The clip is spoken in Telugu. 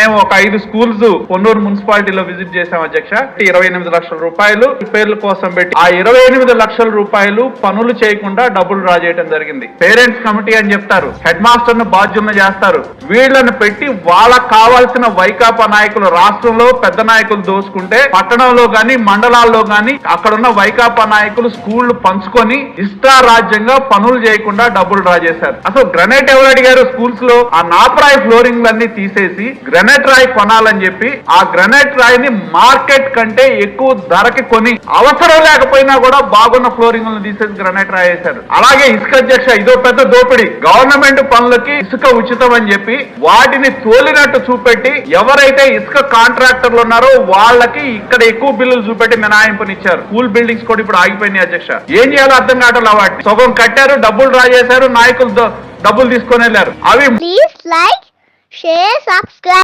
మేము ఒక 5 స్కూల్స్ పొన్నూరు మున్సిపాలిటీలో విజిట్ చేసాం అధ్యక్ష. 28 లక్షల రూపాయలు పేర్ల కోసం పెట్టి ఆ 28 లక్షల రూపాయలు పనులు చేయకుండా డబ్బులు డ్రా చేయడం జరిగింది. పేరెంట్స్ కమిటీ అని చెప్తారు, హెడ్ మాస్టర్ ను బాధ్యులను చేస్తారు. వీళ్ళని పెట్టి వాళ్ళకు కావాల్సిన వైకాపా నాయకులు రాష్ట్రంలో పెద్ద నాయకులు దోసుకుంటే పట్టణంలో గాని మండలాల్లో గాని అక్కడున్న వైకాపా నాయకులు స్కూళ్లు పంచుకొని ఇష్టారాజ్యంగా పనులు చేయకుండా డబ్బులు డ్రా చేశారు. అసలు గ్రనైట్ ఎవరు అడిగారు? స్కూల్స్ లో ఆ నాపరాయి ఫ్లోరింగ్ లన్నీ తీసేసి గ్రనైట్ రాయి కొనాలని చెప్పి ఆ గ్రనైట్ రాయిని మార్కెట్ కంటే ఎక్కువ ధరకి కొని అవసరం లేకపోయినా కూడా బాగున్న ఫ్లోరింగ్ తీసేసి గ్రనైట్ రాయి వేశారు. అలాగే ఇసుక అధ్యక్ష, ఇదో పెద్ద దోపిడీ. గవర్నమెంట్ పనులకి ఇసుక ఉచితం అని చెప్పి వాటిని తోలినట్టు చూపెట్టి ఎవరైతే ఇసుక కాంట్రాక్టర్లు ఉన్నారో వాళ్ళకి ఇక్కడ ఎక్కువ బిల్లులు చూపెట్టి మినహాయింపునిచ్చారు. స్కూల్ బిల్డింగ్స్ కూడా ఇప్పుడు ఆగిపోయినాయి అధ్యక్ష. ఏం చేయాలో అర్థం కావట్లేదు. వాటి సగం కట్టారు, డబ్బులు డ్రా చేశారు, నాయకులు డబ్బులు తీసుకొని వెళ్ళారు. అవి ప్లీజ్ లైక్, షేర్, సబ్స్క్రైబ్.